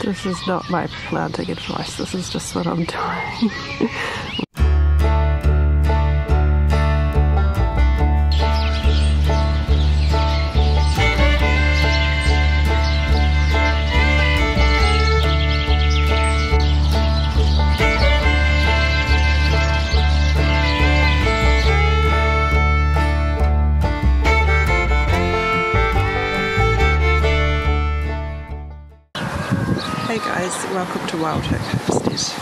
This is not my planting advice, this is just what I'm doing. Hey guys, welcome to Wild Hook Homestead.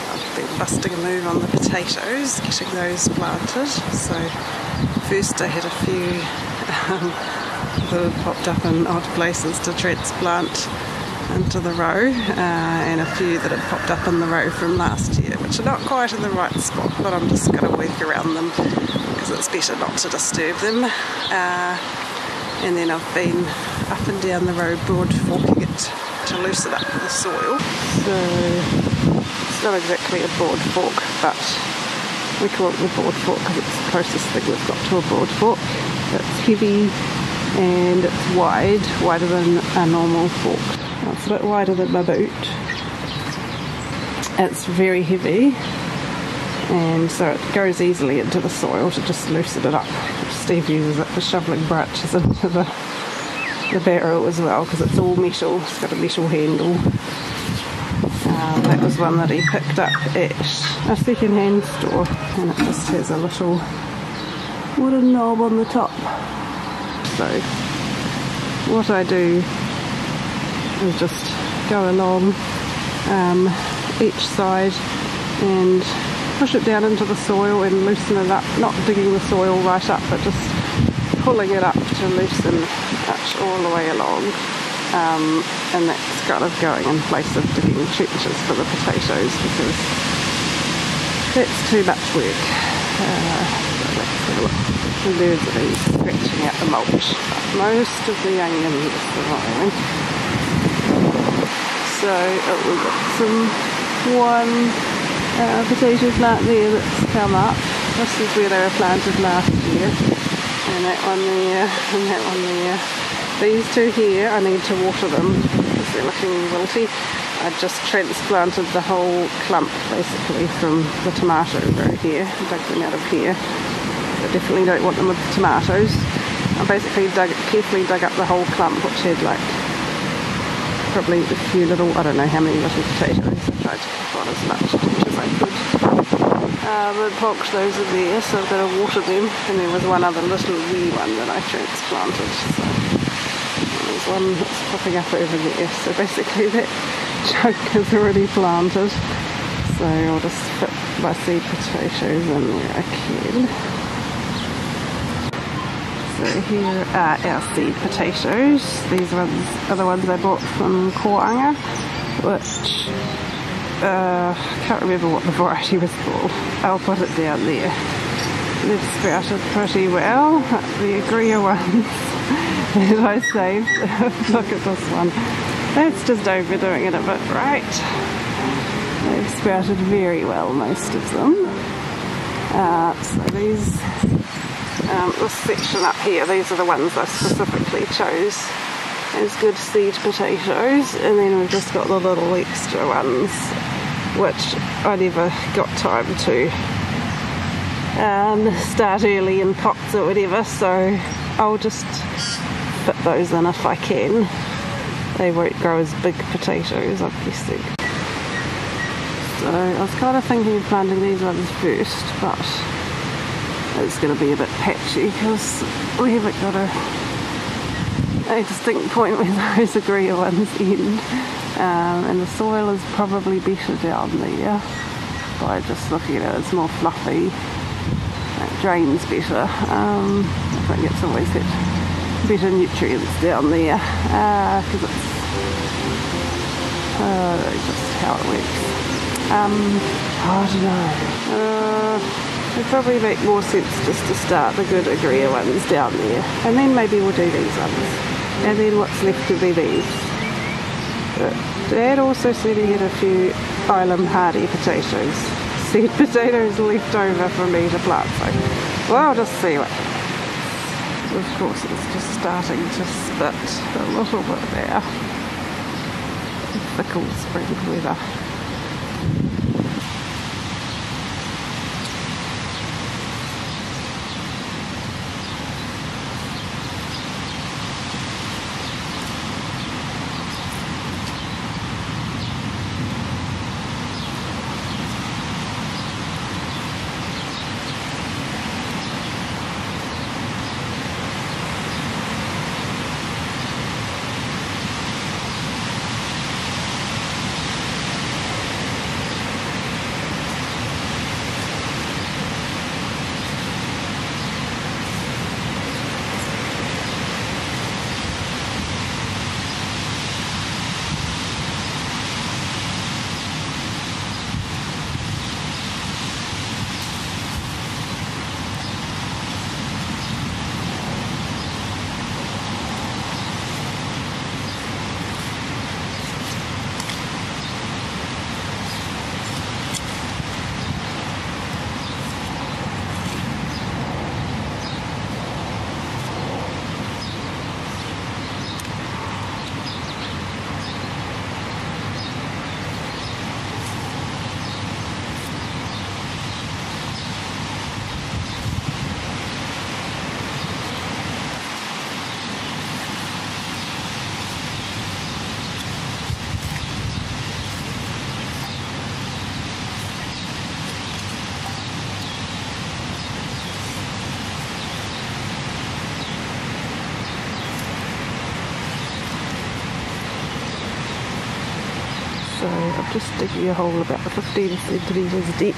I've been busting a move on the potatoes, getting those planted. So first I had a few that had popped up in odd places to transplant into the row, and a few that had popped up in the row from last year, which are not quite in the right spot, but I'm just going to work around them because it's better not to disturb them. And then I've been up and down the row broad forking it to loosen up the soil. So it's not exactly a broad fork, but we call it the broad fork because it's the closest thing we've got to a broad fork. It's heavy and it's wider than a normal fork. It's a bit wider than my boot. It's very heavy, and so it goes easily into the soil to just loosen it up. Steve uses it for shoveling branches into the barrel as well because it's all metal. It's got a metal handle. That was one that he picked up at a second-hand store, and it just has a little wooden knob on the top. So what I do is just go along each side and push it down into the soil and loosen it up, not digging the soil right up but just pulling it up to loosen it all the way along, and that's kind of going in place of digging trenches for the potatoes because that's too much work. So there's these scratching out the mulch, but most of the onions are surviving. So we've got one potato plant there that's come up. This is where they were planted last year, and that one there, and that one there. These two here, I need to water them because they're looking wilty. I just transplanted the whole clump basically from the tomato row here, dug them out of here. I definitely don't want them with the tomatoes. I basically carefully dug up the whole clump, which had like probably a few little, I don't know how many little potatoes. I tried to keep on as much as I could. But plonked those in there, so I've got to water them. And there was one other little wee one that I transplanted. So there's one that's popping up over there. So basically that chunk is already planted. So I'll just fit my seed potatoes in where I can. So here are our seed potatoes. These ones are the ones I bought from Koanga, which I can't remember what the variety was called. I'll put it down there. They've sprouted pretty well. The Agria ones that I saved. Look at this one. That's just overdoing it a bit, right? They've sprouted very well, most of them. So these, this section up here, these are the ones I specifically chose as good seed potatoes, and then we've just got the little extra ones which I never got time to start early in pots or whatever, so I'll just fit those in if I can. They won't grow as big potatoes, obviously. So I was kind of thinking of planting these ones first, but it's going to be a bit patchy because we haven't got a distinct point where those Agria ones end. And the soil is probably better down there by just looking at it. It's more fluffy, it drains better. I think it's always got better nutrients down there because it's just how it works. I don't know. It'd probably make more sense just to start the good Agria ones down there, and then maybe we'll do these ones, and then what's left to be these. But Dad also said he had a few Ilam hardy potatoes, seed potatoes left over for me to plant, so well, I'll just see what happens. Of course it's just starting to spit a little bit there. fickle spring weather. So I'm just digging a hole about 15 centimetres deep.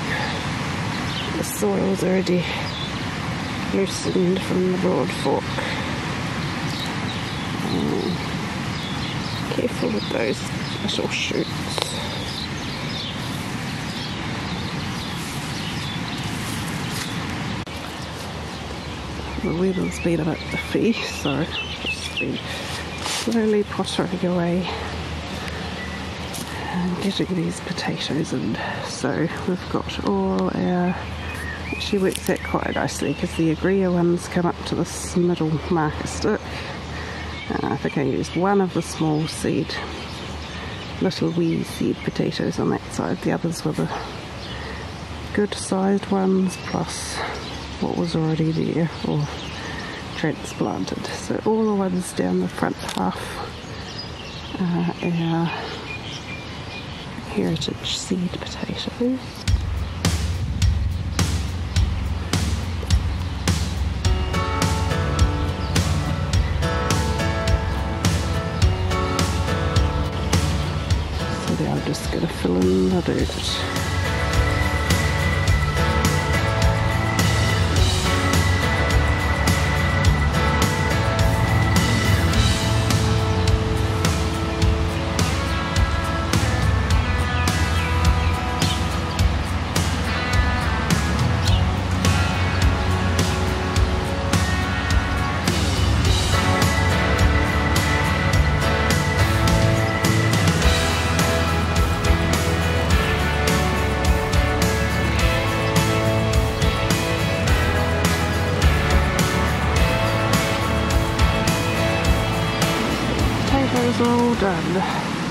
The soil's already loosened from the broad fork. Careful with those little shoots. The weather's been a bit iffy, so I've just been slowly pottering away and getting these potatoes in. So we've got all our, actually works out quite nicely because the agria ones come up to this middle marker stick. I think I used one of the small seed, little wee seed potatoes on that side. The others were the good sized ones plus what was already there or transplanted. So all the ones down the front half are our heritage seed potatoes. So now I'm just going to fill in the dirt. Potatoes are all done.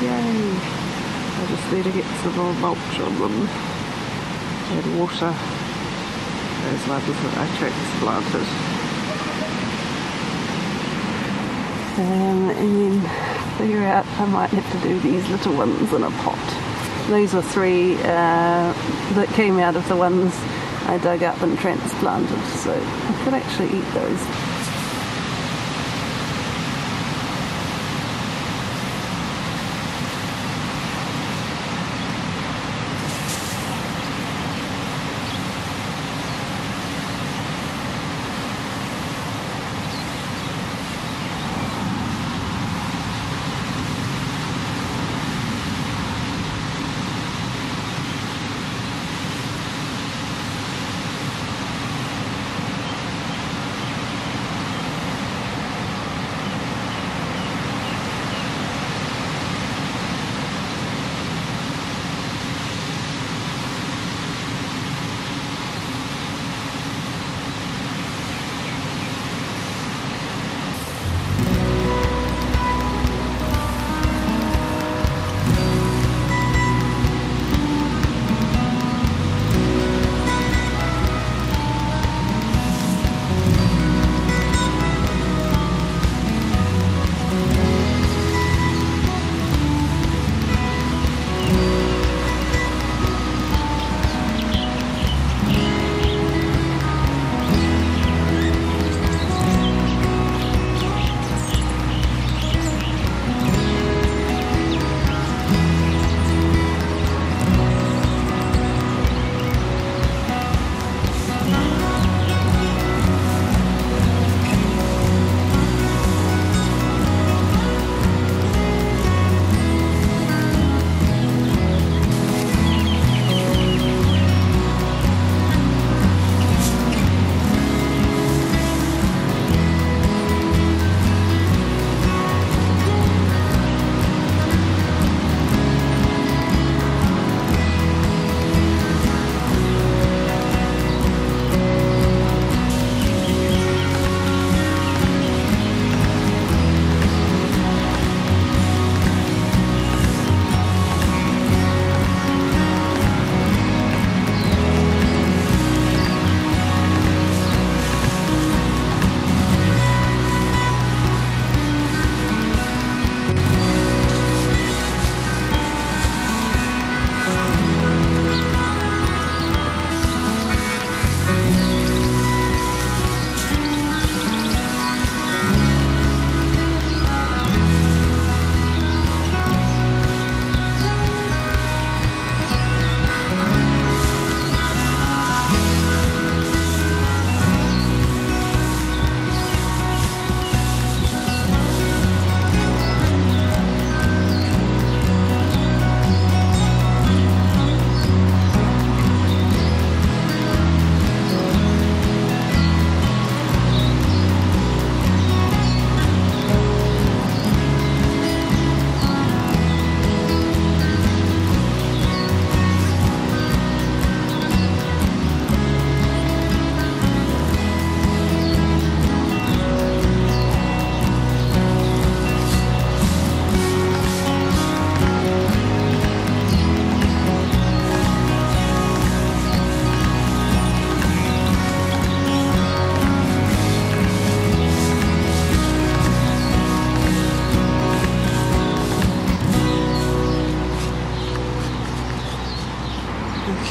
Yay! I just need to get some more mulch on them and water those ones that I transplanted. And then figure out I might have to do these little ones in a pot. These are 3 that came out of the ones I dug up and transplanted, so I could actually eat those.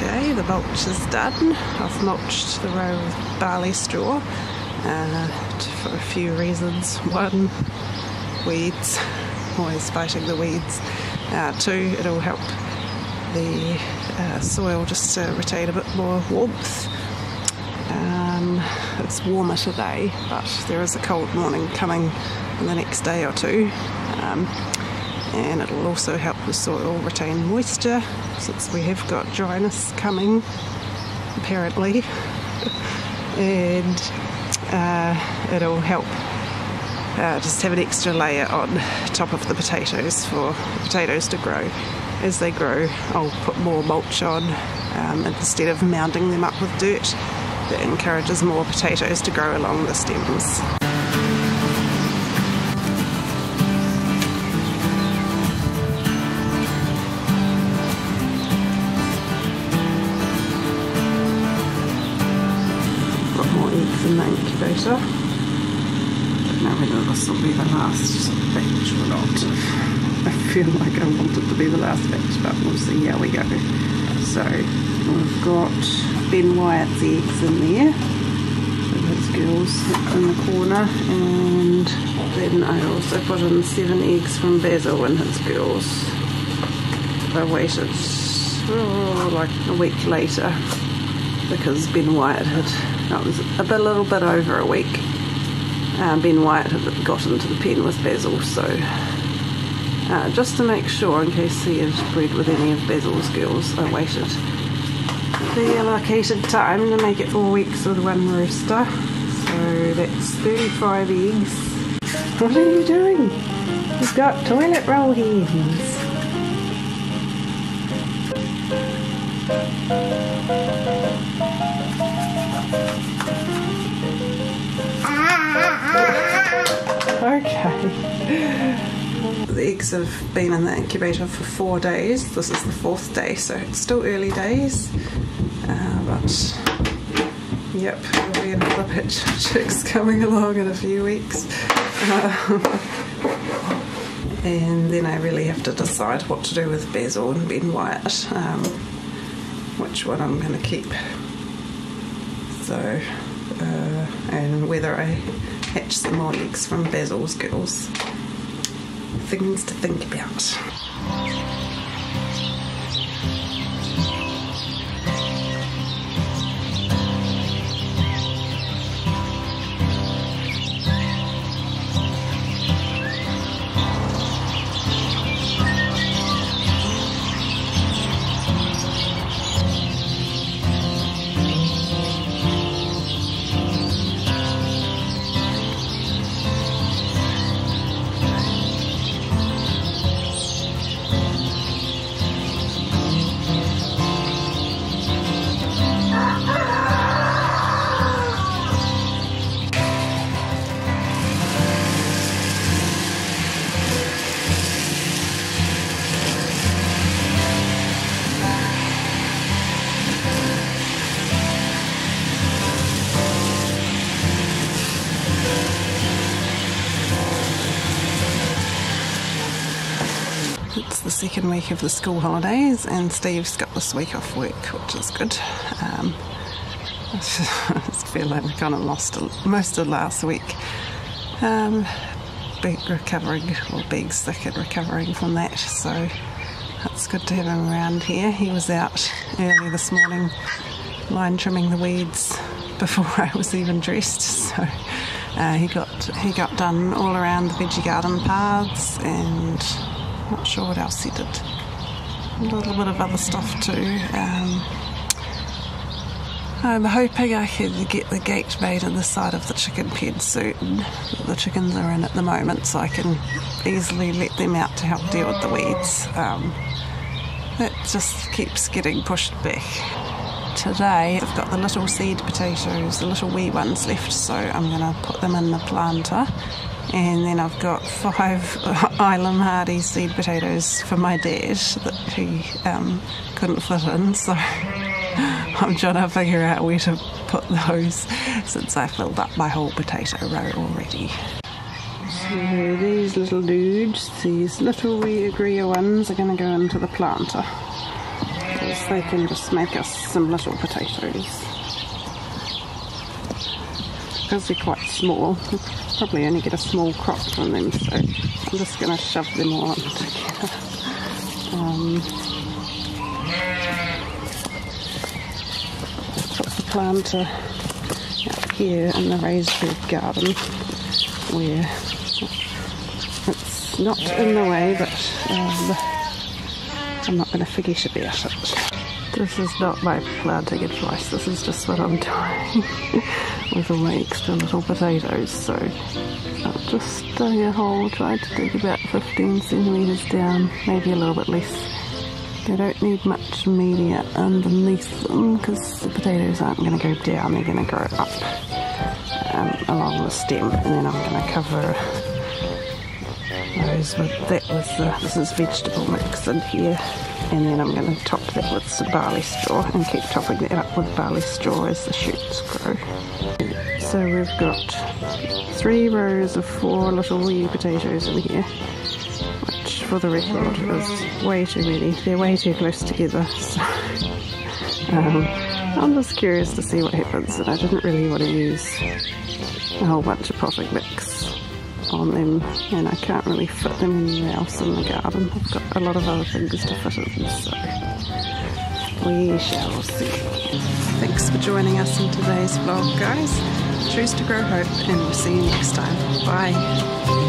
Okay, the mulch is done. I've mulched the row with barley straw for a few reasons. One, weeds, always fighting the weeds. Two, it'll help the soil just to retain a bit more warmth. It's warmer today, but there is a cold morning coming in the next day or two, and it'll also help the soil retain moisture since we have got dryness coming apparently, and it'll help just have an extra layer on top of the potatoes for the potatoes to grow. As they grow, I'll put more mulch on instead of mounding them up with dirt. That encourages more potatoes to grow along the stems. Got more eggs in the incubator. Don't know whether this will be the last batch or not. I feel like I want it to be the last batch, but we'll see how we go. So we've got Ben Wyatt's eggs in there, with his girls in the corner, and then I also put in 7 eggs from Basil and his girls. I waited like a week later because Ben Wyatt it was a little bit over a week. Ben Wyatt had got into the pen with Basil, so just to make sure, in case he had bred with any of Basil's girls, I waited the allocated time to make it 4 weeks with 1 rooster. So that's 35 eggs. What are you doing? You've got toilet roll hens. Okay. The eggs have been in the incubator for 4 days. This is the 4th day, so it's still early days. But yep, there'll be another batch of chicks coming along in a few weeks. And then I really have to decide what to do with Basil and Ben Wyatt, which one I'm going to keep. So, and whether I hatch some more eggs from Basil's girls. Things to think about. It's the second week of the school holidays and Steve's got this week off work, which is good. I feel like we kind of lost most of last week. Being sick and recovering from that, so it's good to have him around here. He was out early this morning line trimming the weeds before I was even dressed, so he got done all around the veggie garden paths, and not sure what else he did. A little bit of other stuff too. I'm hoping I can get the gate made on the side of the chicken pen soon that the chickens are in at the moment, so I can easily let them out to help deal with the weeds. That just keeps getting pushed back. Today I've got the little seed potatoes, the little wee ones left, so I'm going to put them in the planter. And then I've got 5 Ilam Hardy seed potatoes for my dad that he couldn't fit in, so I'm trying to figure out where to put those since I filled up my whole potato row already. So these little dudes, these little wee agree ones, are going to go into the planter. because they can just make us some little potatoes. Because they're quite small, we'll probably only get a small crop from them, so I'm just going to shove them all on together. Put the planter out here in the raised bed garden where it's not in the way, but I'm not going to forget about it. This is not my planting advice, this is just what I'm doing with all my extra little potatoes. So I'll just dug a hole, tried to dig about 15 centimetres down, maybe a little bit less. They don't need much media underneath them because the potatoes aren't going to go down, they're going to grow up along the stem, and then I'm going to cover those with that. This is vegetable mix in here, and then I'm going to top that with some barley straw and keep topping that up with barley straw as the shoots grow. So we've got 3 rows of 4 little wee potatoes in here, which for the record is way too many. They're way too close together, so I'm just curious to see what happens, and I didn't really want to use a whole bunch of potting mix on them, and I can't really fit them anywhere else in the garden. I've got a lot of other things to fit in, so we shall see. Thanks for joining us in today's vlog, guys. Choose to grow hope, and we'll see you next time. Bye.